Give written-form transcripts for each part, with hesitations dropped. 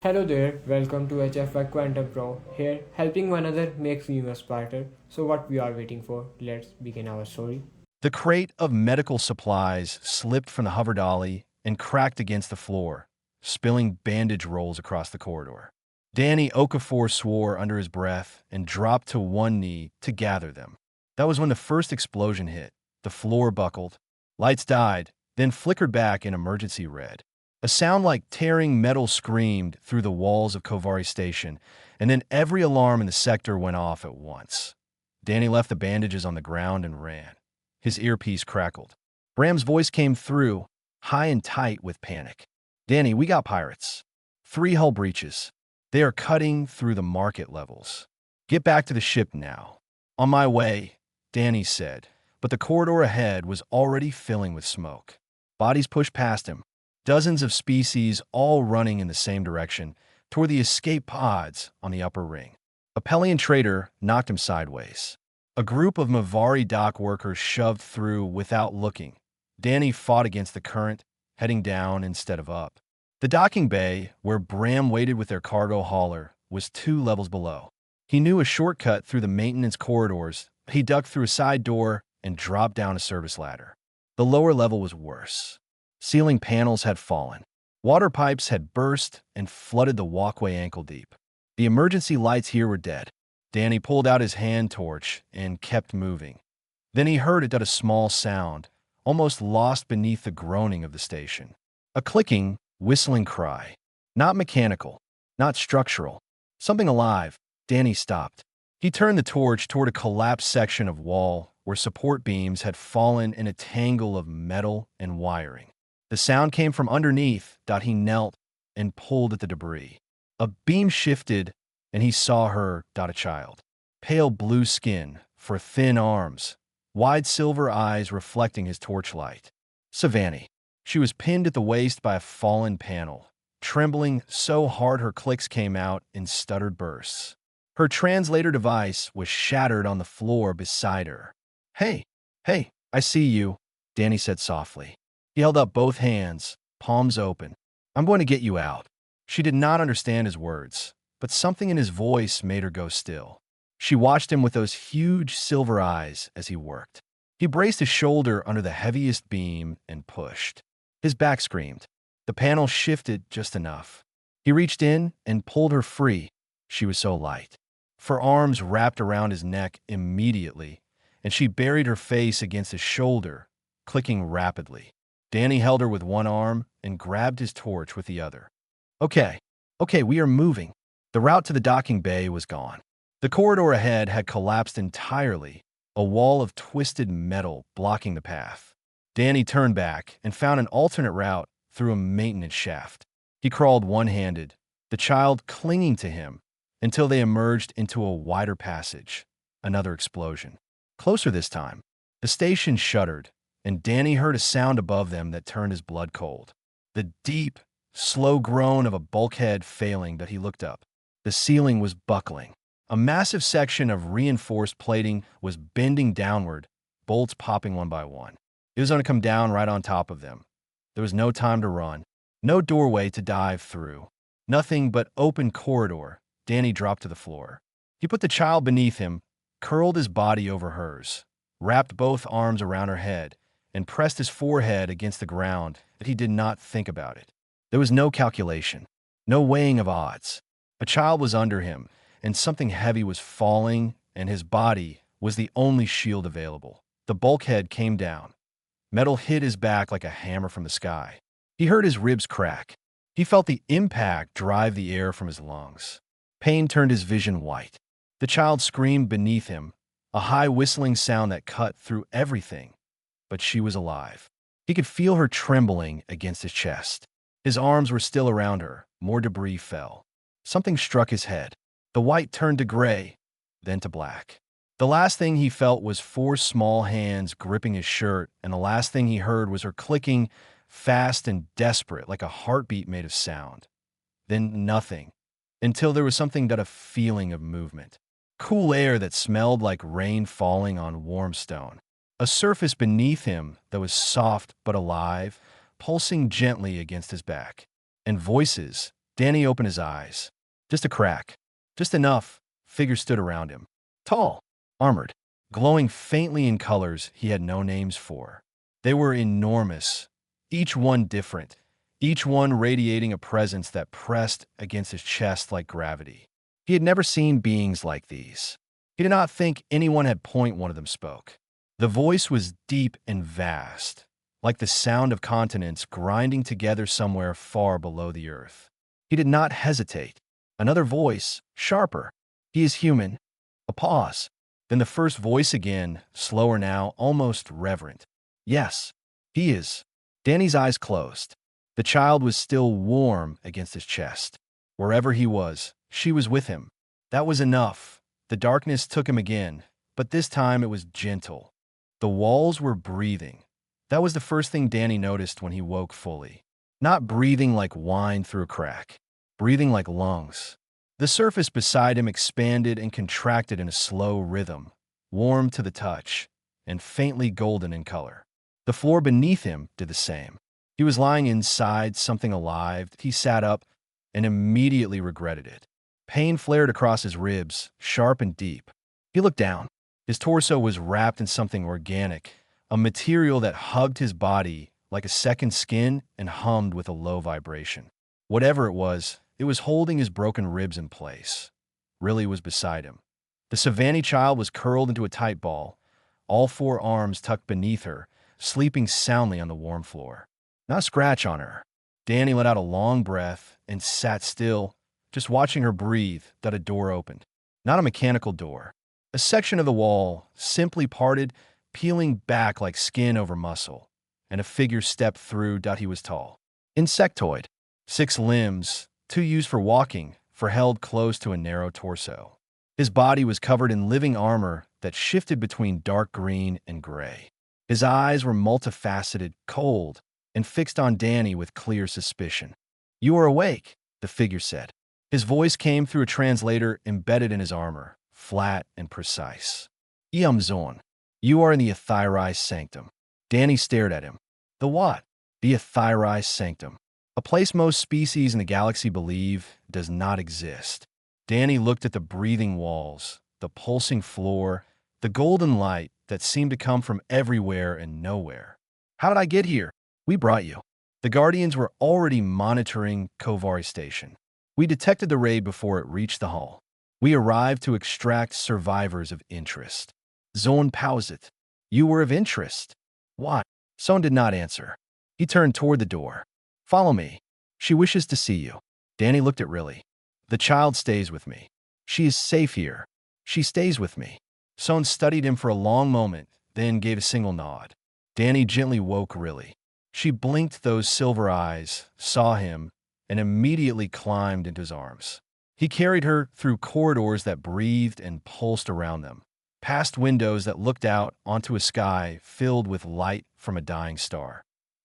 Hello there, welcome to HFY Quantum Pro. Here, helping one another makes the universe smarter. So, what we are waiting for? Let's begin our story. The crate of medical supplies slipped from the hover dolly and cracked against the floor, spilling bandage rolls across the corridor. Danny Okafor swore under his breath and dropped to one knee to gather them. That was when the first explosion hit. The floor buckled, lights died, then flickered back in emergency red. A sound like tearing metal screamed through the walls of Kovari Station, and then every alarm in the sector went off at once. Danny left the bandages on the ground and ran. His earpiece crackled. Bram's voice came through, high and tight with panic. Danny, we got pirates. 3 hull breaches. They are cutting through the market levels. Get back to the ship now. On my way, Danny said, but the corridor ahead was already filling with smoke. Bodies pushed past him, dozens of species all running in the same direction, toward the escape pods on the upper ring. A Pelian trader knocked him sideways. A group of Mavari dock workers shoved through without looking. Danny fought against the current, heading down instead of up. The docking bay, where Bram waited with their cargo hauler, was 2 levels below. He knew a shortcut through the maintenance corridors. He ducked through a side door and dropped down a service ladder. The lower level was worse. Ceiling panels had fallen. Water pipes had burst and flooded the walkway ankle deep. The emergency lights here were dead. Danny pulled out his hand torch and kept moving. Then he heard it did a small sound, almost lost beneath the groaning of the station. A clicking, whistling cry. Not mechanical, not structural. Something alive. Danny stopped. He turned the torch toward a collapsed section of wall where support beams had fallen in a tangle of metal and wiring. The sound came from underneath. He knelt and pulled at the debris. A beam shifted, and he saw her, a child. Pale blue skin, for thin arms, wide silver eyes reflecting his torchlight. Savannah. She was pinned at the waist by a fallen panel, trembling so hard her clicks came out in stuttered bursts. Her translator device was shattered on the floor beside her. Hey, I see you, Danny said softly. He held up both hands, palms open. I'm going to get you out. She did not understand his words, but something in his voice made her go still. She watched him with those huge silver eyes as he worked. He braced his shoulder under the heaviest beam and pushed. His back screamed. The panel shifted just enough. He reached in and pulled her free. She was so light. Her arms wrapped around his neck immediately, and she buried her face against his shoulder, clicking rapidly. Danny held her with one arm and grabbed his torch with the other. Okay, we are moving. The route to the docking bay was gone. The corridor ahead had collapsed entirely, a wall of twisted metal blocking the path. Danny turned back and found an alternate route through a maintenance shaft. He crawled one-handed, the child clinging to him, until they emerged into a wider passage. Another explosion. Closer this time. The station shuddered, and Danny heard a sound above them that turned his blood cold. The deep, slow groan of a bulkhead failing. He looked up. The ceiling was buckling. A massive section of reinforced plating was bending downward, bolts popping one by one. It was going to come down right on top of them. There was no time to run, no doorway to dive through, nothing but open corridor. Danny dropped to the floor. He put the child beneath him, curled his body over hers, wrapped both arms around her head, and pressed his forehead against the ground. That he did not think about it. There was no calculation, no weighing of odds. A child was under him, and something heavy was falling, and his body was the only shield available. The bulkhead came down. Metal hit his back like a hammer from the sky. He heard his ribs crack. He felt the impact drive the air from his lungs. Pain turned his vision white. The child screamed beneath him, a high whistling sound that cut through everything. But she was alive. He could feel her trembling against his chest. His arms were still around her. More debris fell. Something struck his head. The white turned to gray, then to black. The last thing he felt was 4 small hands gripping his shirt, and the last thing he heard was her clicking, fast and desperate, like a heartbeat made of sound. Then nothing, until there was something a feeling of movement. Cool air that smelled like rain falling on warm stone. A surface beneath him that was soft but alive, pulsing gently against his back. And voices, Danny opened his eyes. Just a crack. Just enough. Figures stood around him. Tall, armored, glowing faintly in colors he had no names for. They were enormous, each one different, each one radiating a presence that pressed against his chest like gravity. He had never seen beings like these. He did not think anyone had point one of them spoke. The voice was deep and vast, like the sound of continents grinding together somewhere far below the earth. He did not hesitate. Another voice, sharper. He is human. A pause. Then the first voice again, slower now, almost reverent. Yes, he is. Danny's eyes closed. The child was still warm against his chest. Wherever he was, she was with him. That was enough. The darkness took him again, but this time it was gentle. The walls were breathing. That was the first thing Danny noticed when he woke fully. Not breathing like wine through a crack. Breathing like lungs. The surface beside him expanded and contracted in a slow rhythm, warm to the touch, and faintly golden in color. The floor beneath him did the same. He was lying inside something alive. He sat up and immediately regretted it. Pain flared across his ribs, sharp and deep. He looked down. His torso was wrapped in something organic, a material that hugged his body like a second skin and hummed with a low vibration. Whatever it was holding his broken ribs in place. Riley was beside him. The Savannah child was curled into a tight ball, all four arms tucked beneath her, sleeping soundly on the warm floor. Not a scratch on her. Danny let out a long breath and sat still, just watching her breathe. That a door opened. Not a mechanical door. A section of the wall simply parted, peeling back like skin over muscle, and a figure stepped through. He was tall. Insectoid. 6 limbs, 2 used for walking, for held close to a narrow torso. His body was covered in living armor that shifted between dark green and gray. His eyes were multifaceted, cold, and fixed on Danny with clear suspicion. "You are awake," the figure said. His voice came through a translator embedded in his armor, flat and precise. "Iamzon, you are in the HFY sanctum." Danny stared at him. "The what?" "The HFY sanctum. A place most species in the galaxy believe does not exist." Danny looked at the breathing walls, the pulsing floor, the golden light that seemed to come from everywhere and nowhere. "How did I get here?" "We brought you." The Guardians were already monitoring Kovari Station. "We detected the raid before it reached the hull. We arrived to extract survivors of interest." Zone paused. "You were of interest." "What?" Son did not answer. He turned toward the door. "Follow me. She wishes to see you." Danny looked at Riley. "The child stays with me. She is safe here. She stays with me." Son studied him for a long moment, then gave a single nod. Danny gently woke Riley. She blinked those silver eyes, saw him, and immediately climbed into his arms. He carried her through corridors that breathed and pulsed around them, past windows that looked out onto a sky filled with light from a dying star.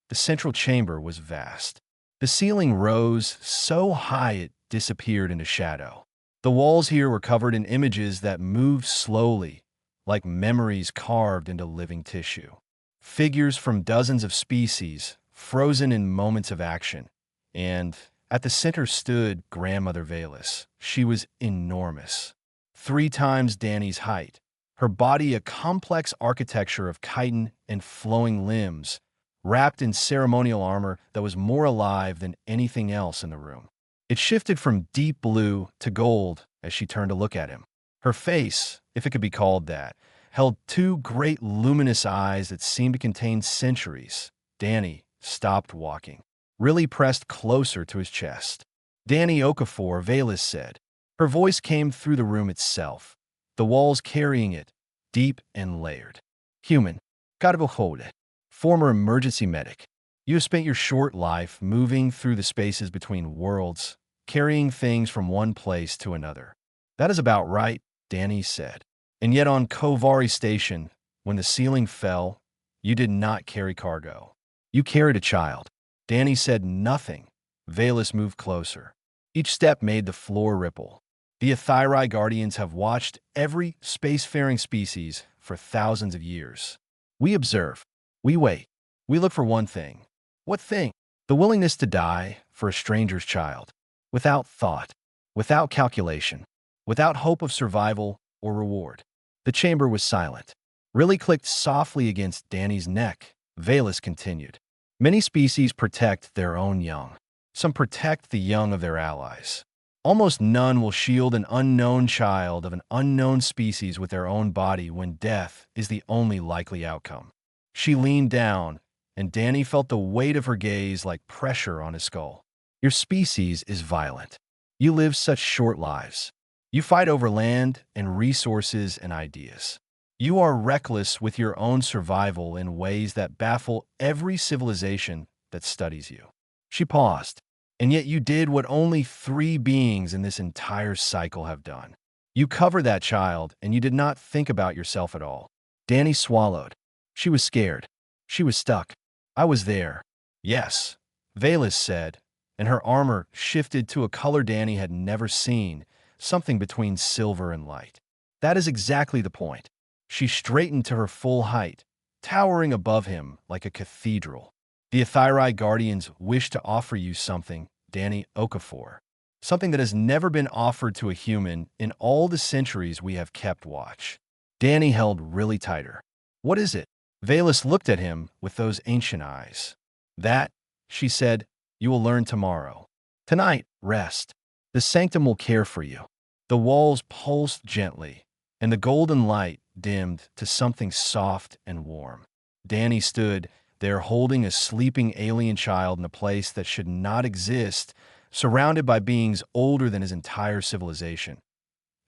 The central chamber was vast. The ceiling rose so high it disappeared into shadow. The walls here were covered in images that moved slowly, like memories carved into living tissue. Figures from dozens of species, frozen in moments of action. And at the center stood Grandmother Valus. She was enormous, 3 times Danny's height. Her body a complex architecture of chitin and flowing limbs, wrapped in ceremonial armor that was more alive than anything else in the room. It shifted from deep blue to gold as she turned to look at him. Her face, if it could be called that, held 2 great luminous eyes that seemed to contain centuries. Danny stopped walking. Riley pressed closer to his chest. "Danny Okafor," Valus said. Her voice came through the room itself, the walls carrying it, deep and layered. "Human, Karbohode, former emergency medic. You have spent your short life moving through the spaces between worlds, carrying things from one place to another." "That is about right," Danny said. "And yet on Kovari Station, when the ceiling fell, you did not carry cargo. You carried a child." Danny said nothing. Valus moved closer. Each step made the floor ripple. The HFY Guardians have watched every spacefaring species for thousands of years. We observe. We wait. We look for one thing. What thing? The willingness to die for a stranger's child. without thought, without calculation, without hope of survival or reward. The chamber was silent. Riley clicked softly against Danny's neck. Valus continued. Many species protect their own young. Some protect the young of their allies. Almost none will shield an unknown child of an unknown species with their own body when death is the only likely outcome. She leaned down, and Danny felt the weight of her gaze like pressure on his skull. Your species is violent. You live such short lives. You fight over land and resources and ideas. You are reckless with your own survival in ways that baffle every civilization that studies you. She paused. And yet you did what only 3 beings in this entire cycle have done. You covered that child, and you did not think about yourself at all. Danny swallowed. She was scared. She was stuck. I was there. Yes, Valus said, and her armor shifted to a color Danny had never seen, something between silver and light. That is exactly the point. She straightened to her full height, towering above him like a cathedral. The Aethiri Guardians wish to offer you something, Danny Okafor. Something that has never been offered to a human in all the centuries we have kept watch. Danny held really tighter. What is it? Valus looked at him with those ancient eyes. That, she said, you will learn tomorrow. Tonight, rest. The sanctum will care for you. The walls pulsed gently, and the golden light dimmed to something soft and warm. Danny stood there holding a sleeping alien child in a place that should not exist, surrounded by beings older than his entire civilization.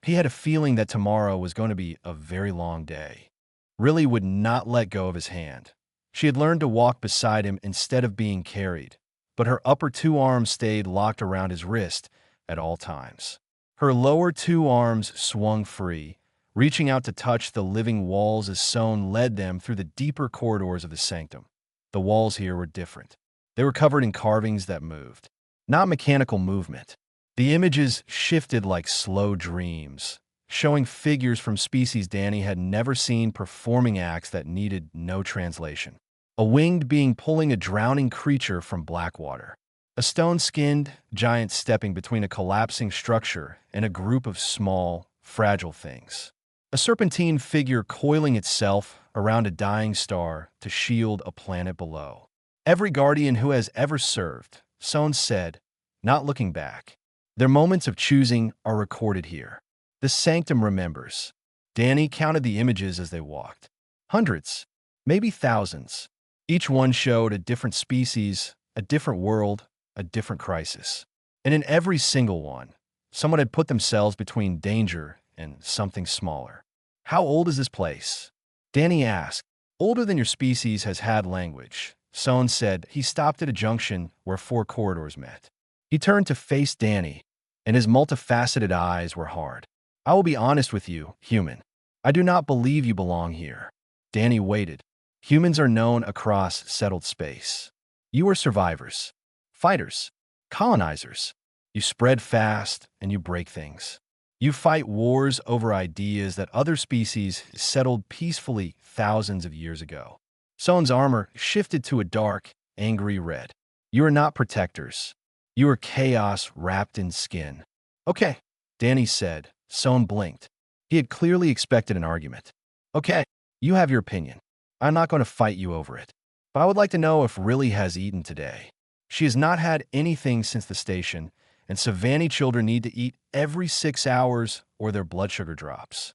He had a feeling that tomorrow was going to be a very long day. Riley would not let go of his hand. She had learned to walk beside him instead of being carried, but her upper 2 arms stayed locked around his wrist at all times. Her lower 2 arms swung free, reaching out to touch the living walls as Sohn led them through the deeper corridors of the sanctum. The walls here were different. They were covered in carvings that moved, not mechanical movement. The images shifted like slow dreams, showing figures from species Danny had never seen performing acts that needed no translation. A winged being pulling a drowning creature from Blackwater. A stone-skinned giant stepping between a collapsing structure and a group of small, fragile things. A serpentine figure coiling itself around a dying star to shield a planet below. Every guardian who has ever served, Sohn said, not looking back. Their moments of choosing are recorded here. The sanctum remembers. Danny counted the images as they walked. Hundreds, maybe thousands. Each one showed a different species, a different world, a different crisis. And in every single one, someone had put themselves between danger and something smaller. How old is this place? Danny asked. Older than your species has had language. Sohn said. He stopped at a junction where 4 corridors met. He turned to face Danny, and his multifaceted eyes were hard. I will be honest with you, human. I do not believe you belong here. Danny waited. Humans are known across settled space. You are survivors, fighters, colonizers. You spread fast and you break things. You fight wars over ideas that other species settled peacefully thousands of years ago. Sohn's armor shifted to a dark, angry red. You are not protectors. You are chaos wrapped in skin. Okay, Danny said. Sohn blinked. He had clearly expected an argument. Okay, you have your opinion. I'm not going to fight you over it. But I would like to know if Riley has eaten today. She has not had anything since the station, and Savannah children need to eat every 6 hours or their blood sugar drops.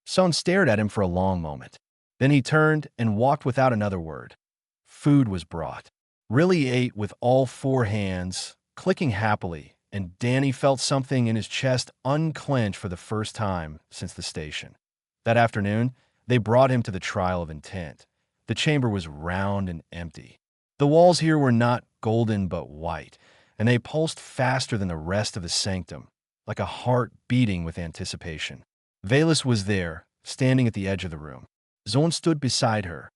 Sohn stared at him for a long moment. Then he turned and walked without another word. Food was brought. Riley ate with all 4 hands, clicking happily, and Danny felt something in his chest unclench for the first time since the station. That afternoon, they brought him to the trial of intent. The chamber was round and empty. The walls here were not golden but white, and they pulsed faster than the rest of the sanctum, like a heart beating with anticipation. Valus was there, standing at the edge of the room. Sohn stood beside her.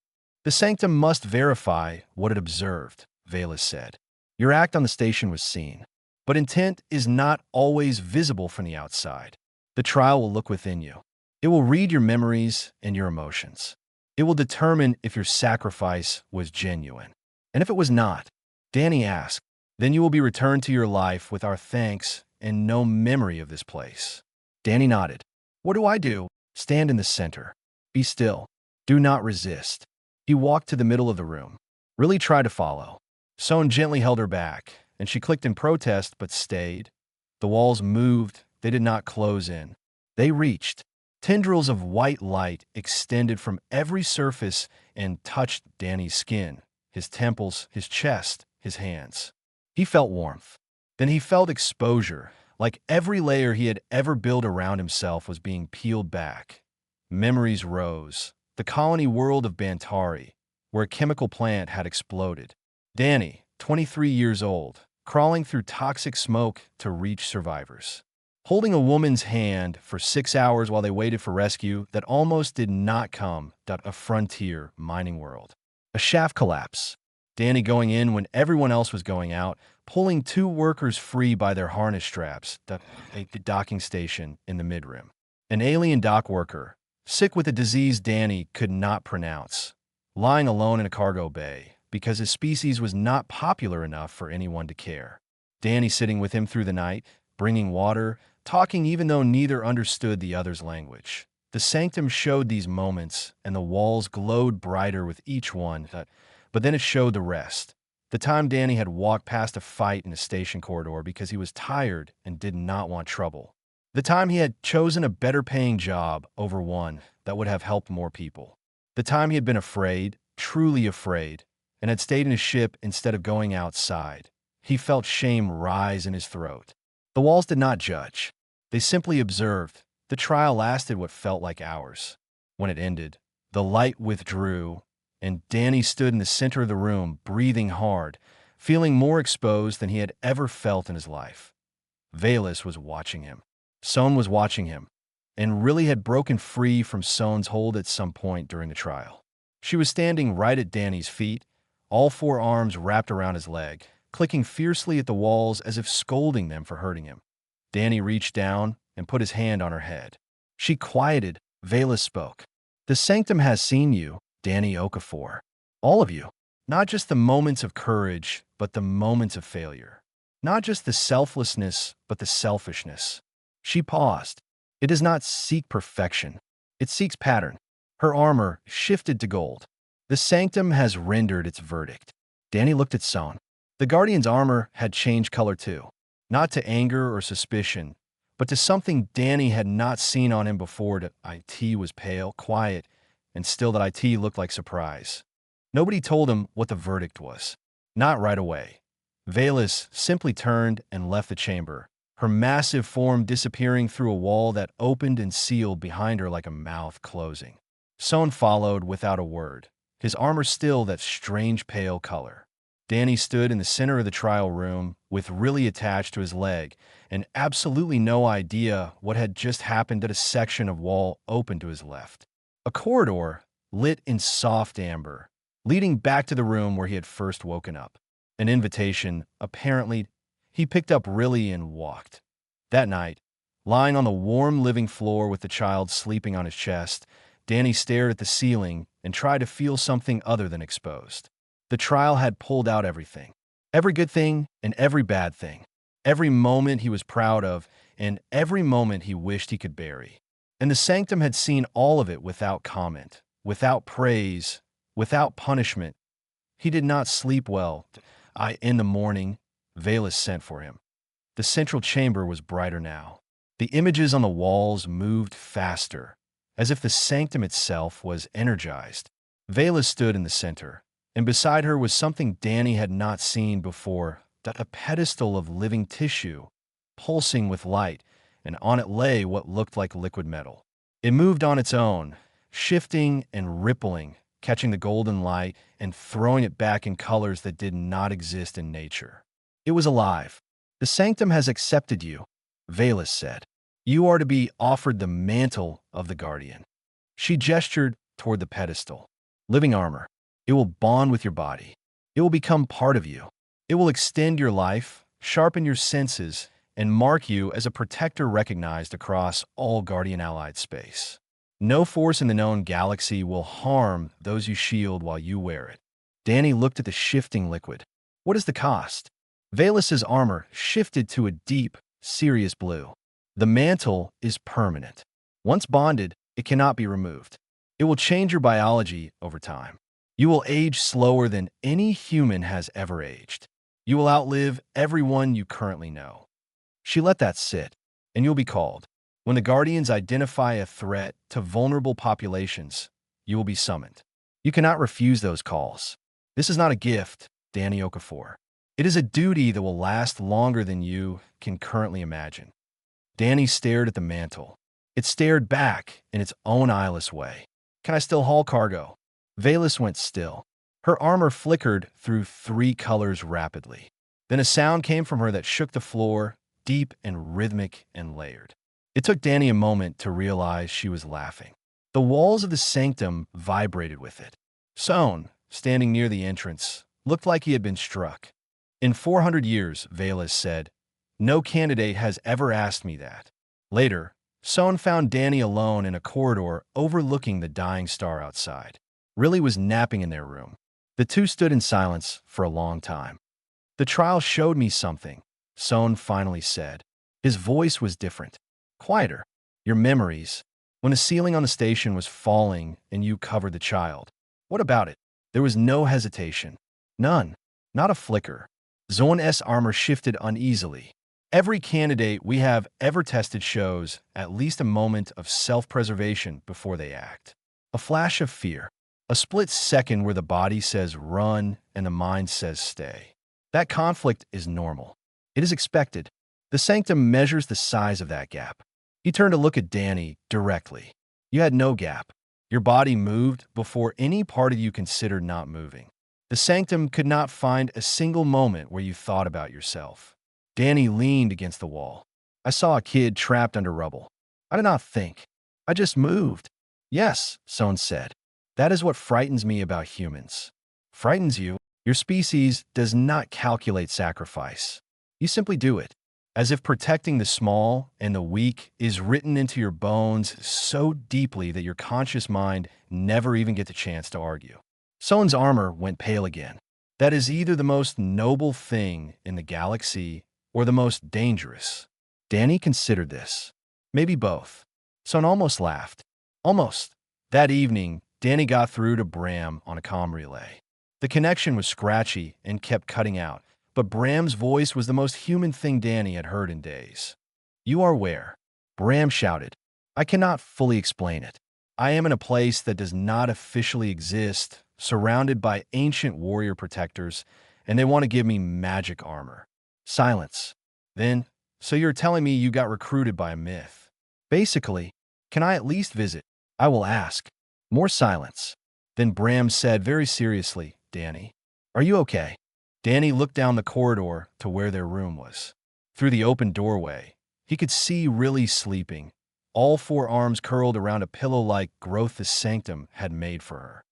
The sanctum must verify what it observed, Valus said. Your act on the station was seen, but intent is not always visible from the outside. The trial will look within you. It will read your memories and your emotions. It will determine if your sacrifice was genuine. And if it was not, Danny asked, Then you will be returned to your life with our thanks and no memory of this place." Danny nodded. "What do I do?" "Stand in the center. Be still. Do not resist." He walked to the middle of the room. "Really try to follow." Sohn gently held her back, and she clicked in protest but stayed. The walls moved. They did not close in. They reached. Tendrils of white light extended from every surface and touched Danny's skin, his temples, his chest, his hands. He felt warmth. Then he felt exposure, like every layer he had ever built around himself was being peeled back. Memories rose. The colony world of Bantari, where a chemical plant had exploded. Danny, 23 years old, crawling through toxic smoke to reach survivors. Holding a woman's hand for 6 hours while they waited for rescue that almost did not come. A frontier mining world. A shaft collapse. Danny going in when everyone else was going out, pulling 2 workers free by their harness straps. A docking station in the mid-rim. An alien dock worker, sick with a disease Danny could not pronounce, lying alone in a cargo bay because his species was not popular enough for anyone to care. Danny sitting with him through the night, bringing water, talking even though neither understood the other's language. The sanctum showed these moments, and the walls glowed brighter with each one, but then it showed the rest. The time Danny had walked past a fight in a station corridor because he was tired and did not want trouble. The time he had chosen a better-paying job over one that would have helped more people. The time he had been afraid, truly afraid, and had stayed in his ship instead of going outside. He felt shame rise in his throat. The walls did not judge. They simply observed. The trial lasted what felt like hours. When it ended, the light withdrew, and Danny stood in the center of the room, breathing hard, feeling more exposed than he had ever felt in his life. Velis was watching him. Sohn was watching him, and really had broken free from Sohn's hold at some point during the trial. She was standing right at Danny's feet, all 4 arms wrapped around his leg, clicking fiercely at the walls as if scolding them for hurting him. Danny reached down and put his hand on her head. She quieted. Velis spoke. "The sanctum has seen you, Danny Okafor. All of you. Not just the moments of courage, but the moments of failure. Not just the selflessness, but the selfishness." She paused. It does not seek perfection. It seeks pattern. Her armor shifted to gold. The sanctum has rendered its verdict. Danny looked at Sohn. The Guardian's armor had changed color too. Not to anger or suspicion, but to something Danny had not seen on him before. IT was pale, quiet, and still that IT looked like surprise. Nobody told him what the verdict was. Not right away. Velis simply turned and left the chamber, her massive form disappearing through a wall that opened and sealed behind her like a mouth closing. Sohn followed without a word, his armor still that strange pale color. Danny stood in the center of the trial room, with Riley attached to his leg, and absolutely no idea what had just happened at a section of wall open to his left. A corridor, lit in soft amber, leading back to the room where he had first woken up. An invitation, apparently. He picked up Riley and walked. That night, lying on the warm living floor with the child sleeping on his chest, Danny stared at the ceiling and tried to feel something other than exposed. The trial had pulled out everything. Every good thing and every bad thing. Every moment he was proud of and every moment he wished he could bury. And the sanctum had seen all of it without comment, without praise, without punishment. He did not sleep well. In the morning, Velis sent for him. The central chamber was brighter now. The images on the walls moved faster, as if the sanctum itself was energized. Velis stood in the center, and beside her was something Danny had not seen before, a pedestal of living tissue, pulsing with light, and on it lay what looked like liquid metal. It moved on its own, shifting and rippling, catching the golden light and throwing it back in colors that did not exist in nature. It was alive. "The sanctum has accepted you," Velis said. "You are to be offered the mantle of the Guardian." She gestured toward the pedestal. "Living armor. It will bond with your body. It will become part of you. It will extend your life, sharpen your senses, and mark you as a protector recognized across all Guardian-allied space. No force in the known galaxy will harm those you shield while you wear it." Danny looked at the shifting liquid. "What is the cost?" Velus's armor shifted to a deep, serious blue. The mantle is permanent. Once bonded, it cannot be removed. It will change your biology over time. You will age slower than any human has ever aged. You will outlive everyone you currently know. She let that sit, and you'll be called. When the Guardians identify a threat to vulnerable populations, you will be summoned. You cannot refuse those calls. This is not a gift, Danny Okafor. It is a duty that will last longer than you can currently imagine. Danny stared at the mantle. It stared back in its own eyeless way. Can I still haul cargo? Velus went still. Her armor flickered through 3 colors rapidly. Then a sound came from her that shook the floor, deep and rhythmic and layered. It took Danny a moment to realize she was laughing. The walls of the sanctum vibrated with it. Sohn, standing near the entrance, looked like he had been struck. In 400 years, Velus said, no candidate has ever asked me that. Later, Sohn found Danny alone in a corridor overlooking the dying star outside. Riley was napping in their room. The two stood in silence for a long time. The trial showed me something, Sohn finally said. His voice was different, quieter. Your memories, when the ceiling on the station was falling and you covered the child. What about it? There was no hesitation. None. Not a flicker. Zorn's armor shifted uneasily. Every candidate we have ever tested shows at least a moment of self-preservation before they act. A flash of fear. A split second where the body says run and the mind says stay. That conflict is normal. It is expected. The sanctum measures the size of that gap. He turned to look at Danny directly. You had no gap. Your body moved before any part of you considered not moving. The sanctum could not find a single moment where you thought about yourself. Danny leaned against the wall. I saw a kid trapped under rubble. I did not think. I just moved. Yes, Sohn said. That is what frightens me about humans. Frightens you? Your species does not calculate sacrifice. You simply do it, as if protecting the small and the weak is written into your bones so deeply that your conscious mind never even gets a chance to argue. Sohn's armor went pale again. That is either the most noble thing in the galaxy or the most dangerous. Danny considered this. Maybe both. Sohn almost laughed. Almost. That evening, Danny got through to Bram on a comm relay. The connection was scratchy and kept cutting out, but Bram's voice was the most human thing Danny had heard in days. You are where? Bram shouted. I cannot fully explain it. I am in a place that does not officially exist, surrounded by ancient warrior protectors, and they want to give me magic armor. Silence. Then, so you're telling me you got recruited by a myth? Basically, can I at least visit? I will ask. More silence. Then Bram said very seriously, Danny, are you okay? Danny looked down the corridor to where their room was. Through the open doorway, he could see Riley sleeping, all 4 arms curled around a pillow-like growth the sanctum had made for her.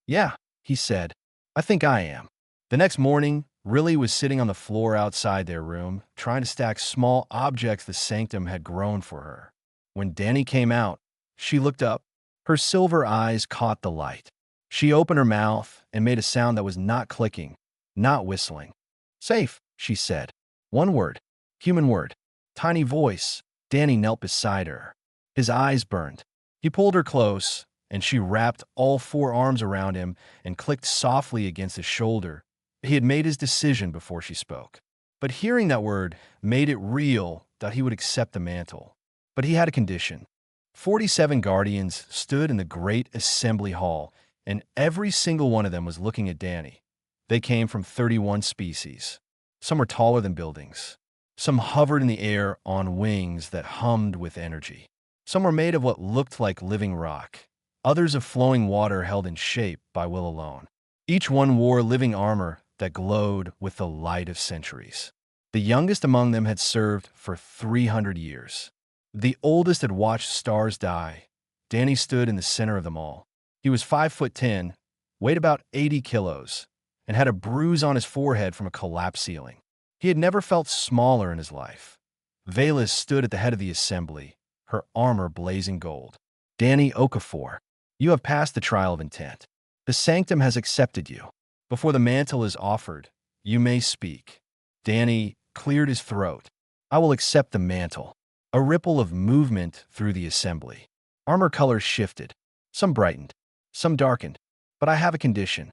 Yeah, he said. I think I am. The next morning, Riley was sitting on the floor outside their room, trying to stack small objects the sanctum had grown for her. When Danny came out, she looked up. Her silver eyes caught the light. She opened her mouth and made a sound that was not clicking, not whistling. Safe, she said. One word. Human word. Tiny voice. Danny knelt beside her. His eyes burned. He pulled her close, and she wrapped all 4 arms around him and clicked softly against his shoulder. He had made his decision before she spoke. But hearing that word made it real that he would accept the mantle. But he had a condition. 47 guardians stood in the great assembly hall, and every single one of them was looking at Danny. They came from 31 species. Some were taller than buildings. Some hovered in the air on wings that hummed with energy. Some were made of what looked like living rock. Others of flowing water held in shape by will alone. Each one wore living armor that glowed with the light of centuries. The youngest among them had served for 300 years. The oldest had watched stars die. Danny stood in the center of them all. He was 5'10", weighed about 80 kilos, and had a bruise on his forehead from a collapsed ceiling. He had never felt smaller in his life. Velus stood at the head of the assembly, her armor blazing gold. Danny Okafor, you have passed the trial of intent. The sanctum has accepted you. Before the mantle is offered, you may speak. Danny cleared his throat. I will accept the mantle. A ripple of movement through the assembly. Armor colors shifted. Some brightened, some darkened. But I have a condition.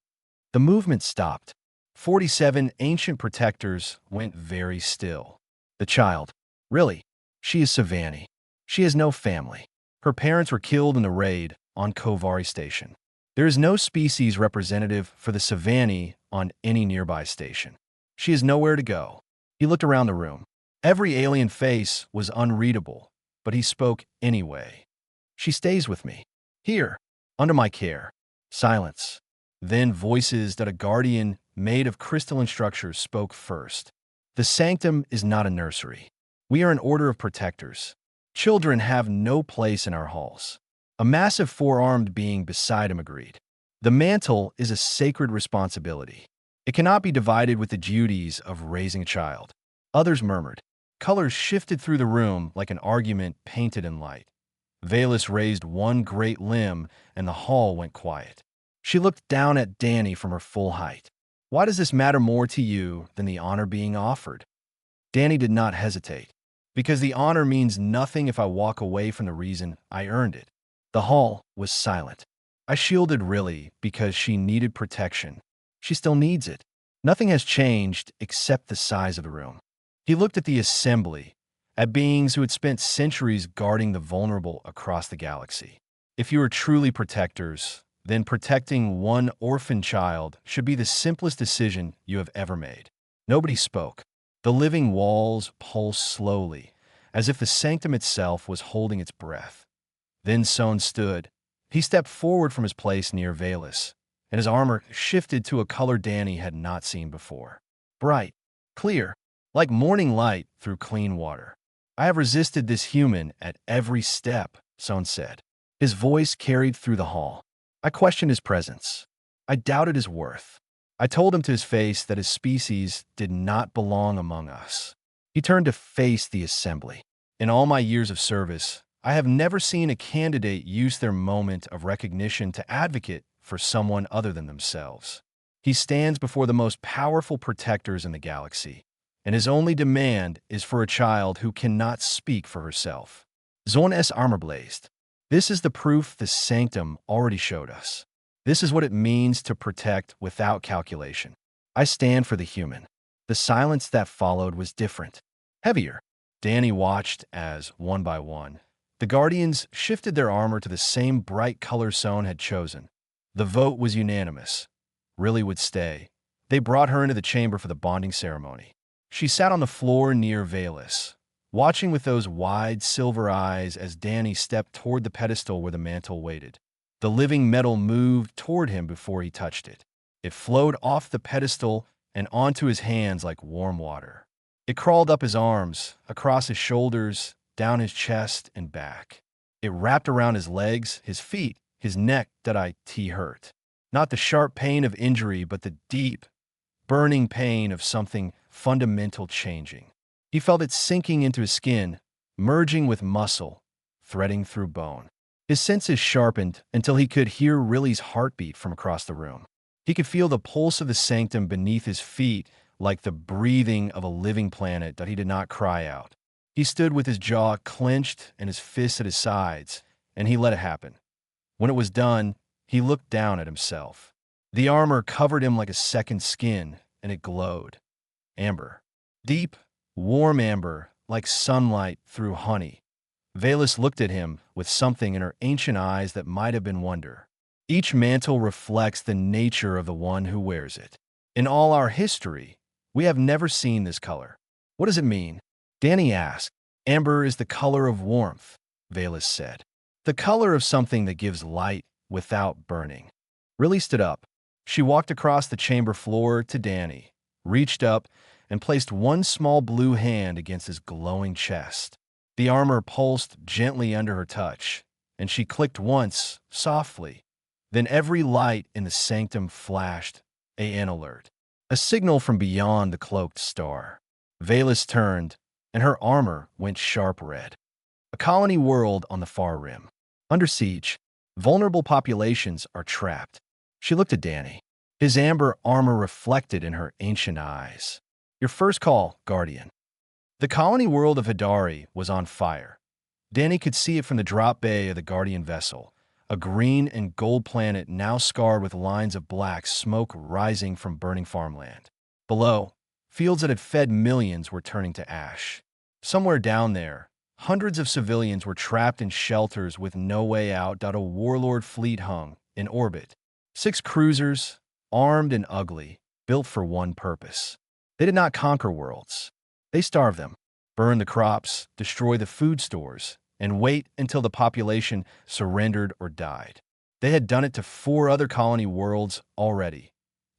The movement stopped. 47 ancient protectors went very still. The child. Really? She is Savani. She has no family. Her parents were killed in the raid on Kovari Station. There is no species representative for the Savani on any nearby station. She has nowhere to go. He looked around the room. Every alien face was unreadable, but he spoke anyway. She stays with me. Here, under my care. Silence. Then voices that a guardian made of crystalline structures spoke first. The sanctum is not a nursery. We are an order of protectors. Children have no place in our halls. A massive four-armed being beside him agreed. The mantle is a sacred responsibility. It cannot be divided with the duties of raising a child. Others murmured. Colors shifted through the room like an argument painted in light. Valus raised one great limb, and the hall went quiet. She looked down at Danny from her full height. Why does this matter more to you than the honor being offered? Danny did not hesitate. Because the honor means nothing if I walk away from the reason I earned it. The hall was silent. I shielded Riley because she needed protection. She still needs it. Nothing has changed except the size of the room. He looked at the assembly, at beings who had spent centuries guarding the vulnerable across the galaxy. If you are truly protectors, then protecting one orphan child should be the simplest decision you have ever made. Nobody spoke. The living walls pulsed slowly, as if the sanctum itself was holding its breath. Then Sohn stood. He stepped forward from his place near Valus, and his armor shifted to a color Danny had not seen before. Bright, clear, like morning light through clean water. I have resisted this human at every step, Sohn said. His voice carried through the hall. I questioned his presence. I doubted his worth. I told him to his face that his species did not belong among us. He turned to face the assembly. In all my years of service, I have never seen a candidate use their moment of recognition to advocate for someone other than themselves. He stands before the most powerful protectors in the galaxy, and his only demand is for a child who cannot speak for herself. Zorn's armor blazed. This is the proof the sanctum already showed us. This is what it means to protect without calculation. I stand for the human. The silence that followed was different, heavier. Danny watched as, one by one, the Guardians shifted their armor to the same bright color Sohn had chosen. The vote was unanimous. Riley would stay. They brought her into the chamber for the bonding ceremony. She sat on the floor near Valus, watching with those wide silver eyes as Danny stepped toward the pedestal where the mantle waited. The living metal moved toward him before he touched it. It flowed off the pedestal and onto his hands like warm water. It crawled up his arms, across his shoulders, down his chest and back. It wrapped around his legs, his feet, his neck that hurt. Not the sharp pain of injury, but the deep, burning pain of something fundamental changing. He felt it sinking into his skin, merging with muscle, threading through bone. His senses sharpened until he could hear Riley's heartbeat from across the room. He could feel the pulse of the sanctum beneath his feet like the breathing of a living planet that he did not cry out. He stood with his jaw clenched and his fists at his sides, and he let it happen. When it was done, he looked down at himself. The armor covered him like a second skin, and it glowed. Amber. Deep, warm amber, like sunlight through honey. Valus looked at him with something in her ancient eyes that might have been wonder. Each mantle reflects the nature of the one who wears it. In all our history, we have never seen this color. What does it mean? Danny asked. Amber is the color of warmth, Valus said. The color of something that gives light without burning. Riley stood up. She walked across the chamber floor to Danny, reached up, and placed one small blue hand against his glowing chest. The armor pulsed gently under her touch, and she clicked once, softly. Then every light in the sanctum flashed, an alert, a signal from beyond the cloaked star. Valus turned, and her armor went sharp red. A colony world on the far rim. Under siege, vulnerable populations are trapped. She looked at Danny. His amber armor reflected in her ancient eyes. Your first call, Guardian. The colony world of Hidari was on fire. Danny could see it from the drop bay of the Guardian vessel, a green and gold planet now scarred with lines of black smoke rising from burning farmland. Below, fields that had fed millions were turning to ash. Somewhere down there, hundreds of civilians were trapped in shelters with no way out. A warlord fleet hung in orbit. 6 cruisers, armed and ugly, built for one purpose. They did not conquer worlds. They starved them, burn the crops, destroy the food stores, and wait until the population surrendered or died. They had done it to 4 other colony worlds already.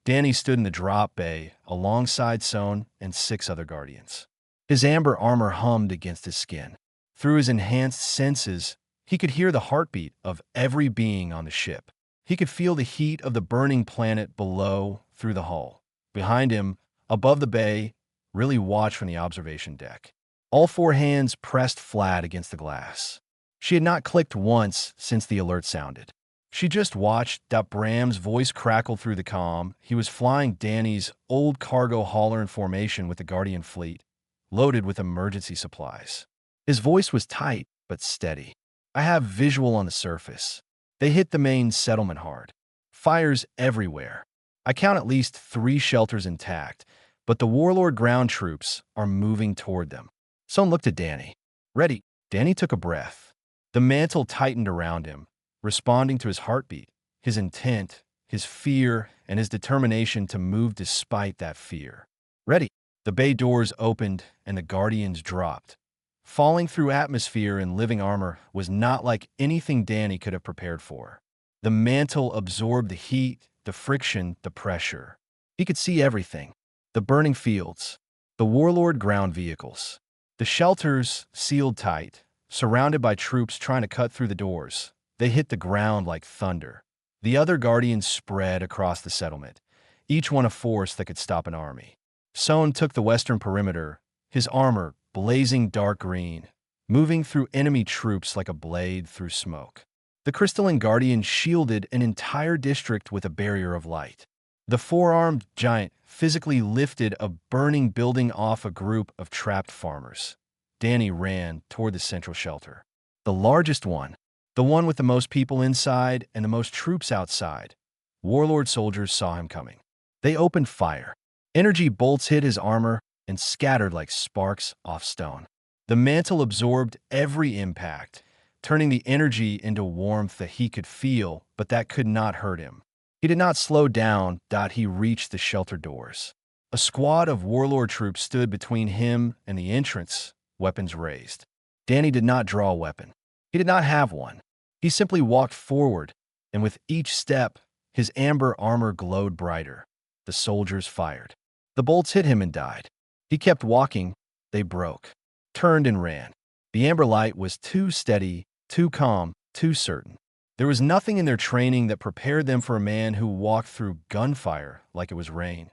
Danny stood in the drop bay alongside Sohn and 6 other Guardians. His amber armor hummed against his skin. Through his enhanced senses, he could hear the heartbeat of every being on the ship. He could feel the heat of the burning planet below through the hull. Behind him, above the bay, Riley watched from the observation deck. All 4 hands pressed flat against the glass. She had not clicked once since the alert sounded. She just watched. Bram's voice crackled through the comm. He was flying Danny's old cargo hauler in formation with the Guardian fleet, loaded with emergency supplies. His voice was tight but steady. I have visual on the surface. They hit the main settlement hard. Fires everywhere. I count at least 3 shelters intact, but the warlord ground troops are moving toward them. Sohn looked at Danny. Ready. Danny took a breath. The mantle tightened around him, responding to his heartbeat, his intent, his fear, and his determination to move despite that fear. Ready. The bay doors opened and the Guardians dropped. Falling through atmosphere in living armor was not like anything Danny could have prepared for. The mantle absorbed the heat, the friction, the pressure. He could see everything. The burning fields, the warlord ground vehicles, the shelters sealed tight, surrounded by troops trying to cut through the doors. They hit the ground like thunder. The other Guardians spread across the settlement, each one a force that could stop an army. Sohn took the western perimeter, his armor blazing dark green, moving through enemy troops like a blade through smoke. The crystalline Guardians shielded an entire district with a barrier of light. The 4-armed giant physically lifted a burning building off a group of trapped farmers. Danny ran toward the central shelter. The largest one, the one with the most people inside and the most troops outside. Warlord soldiers saw him coming. They opened fire. Energy bolts hit his armor and scattered like sparks off stone. The mantle absorbed every impact, turning the energy into warmth that he could feel, but that could not hurt him. He did not slow down. He reached the shelter doors. A squad of warlord troops stood between him and the entrance, weapons raised. Danny did not draw a weapon. He did not have one. He simply walked forward, and with each step, his amber armor glowed brighter. The soldiers fired. The bolts hit him and died. He kept walking. They broke, turned and ran. The amber light was too steady, too calm, too certain. There was nothing in their training that prepared them for a man who walked through gunfire like it was rain.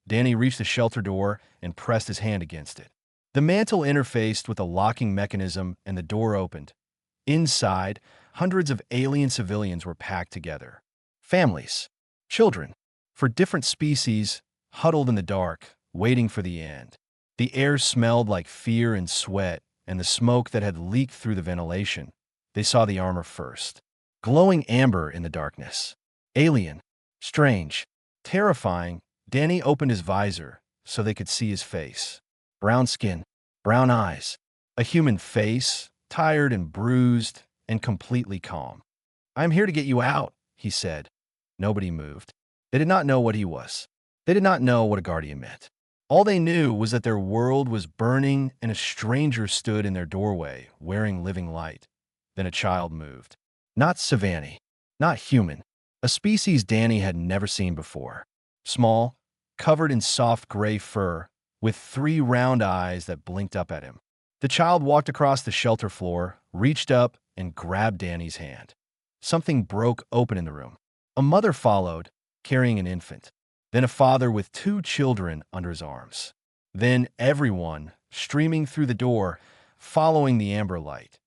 Danny reached the shelter door and pressed his hand against it. The mantle interfaced with a locking mechanism and the door opened. Inside, hundreds of alien civilians were packed together. Families, children, for different species, huddled in the dark, waiting for the end. The air smelled like fear and sweat and the smoke that had leaked through the ventilation. They saw the armor first. Glowing amber in the darkness. Alien, strange, terrifying. Danny opened his visor so they could see his face. Brown skin, brown eyes, a human face, tired and bruised and completely calm. "I'm here to get you out," he said. Nobody moved. They did not know what he was. They did not know what a Guardian meant. All they knew was that their world was burning and a stranger stood in their doorway, wearing living light. Then a child moved. Not Savannah, not human. A species Danny had never seen before. Small, covered in soft gray fur, with 3 round eyes that blinked up at him. The child walked across the shelter floor, reached up, and grabbed Danny's hand. Something broke open in the room. A mother followed, carrying an infant. Then a father with 2 children under his arms. Then everyone, streaming through the door, following the amber light.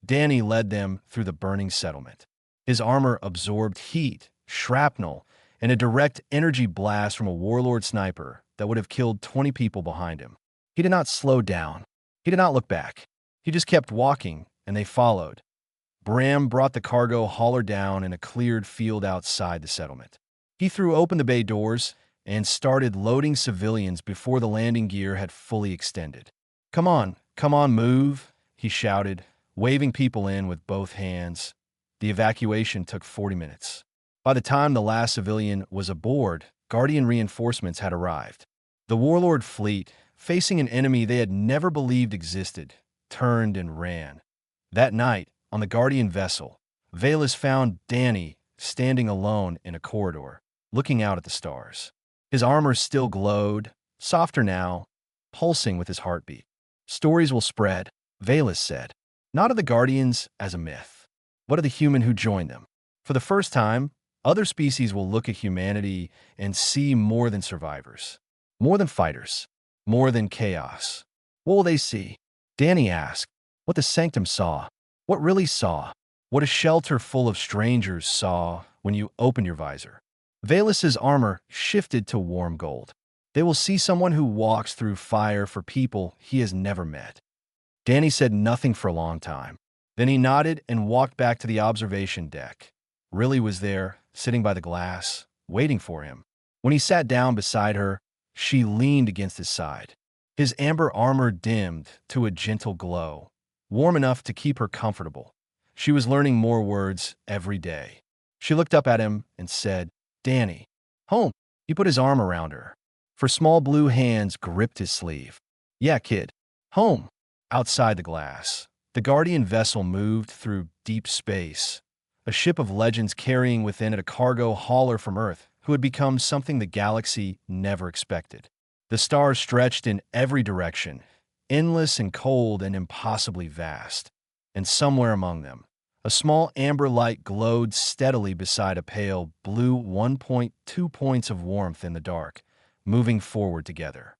Danny led them through the burning settlement. His armor absorbed heat, shrapnel, and a direct energy blast from a warlord sniper that would have killed 20 people behind him. He did not slow down. He did not look back. He just kept walking, and they followed. Bram brought the cargo hauler down in a cleared field outside the settlement. He threw open the bay doors and started loading civilians before the landing gear had fully extended. Come on, move, he shouted, waving people in with both hands. The evacuation took 40 minutes. By the time the last civilian was aboard, Guardian reinforcements had arrived. The warlord fleet, facing an enemy they had never believed existed, turned and ran. That night, on the Guardian vessel, Valus found Danny standing alone in a corridor, looking out at the stars. His armor still glowed, softer now, pulsing with his heartbeat. Stories will spread, Valus said, not of the Guardians as a myth, but of the human who joined them. For the first time, other species will look at humanity and see more than survivors, more than fighters, more than chaos. What will they see? Danny asked. What the Sanctum saw. What really saw. What a shelter full of strangers saw when you opened your visor. Valus's armor shifted to warm gold. They will see someone who walks through fire for people he has never met. Danny said nothing for a long time. Then he nodded and walked back to the observation deck. Riley was there, sitting by the glass, waiting for him. When he sat down beside her, she leaned against his side. His amber armor dimmed to a gentle glow, warm enough to keep her comfortable. She was learning more words every day. She looked up at him and said, Danny, home. He put his arm around her. Her small blue hands gripped his sleeve. Yeah, kid. Home. Outside the glass, the Guardian vessel moved through deep space, a ship of legends carrying within it a cargo hauler from Earth who had become something the galaxy never expected. The stars stretched in every direction, endless and cold and impossibly vast. And somewhere among them, a small amber light glowed steadily beside a pale blue 1.2 points of warmth in the dark, moving forward together.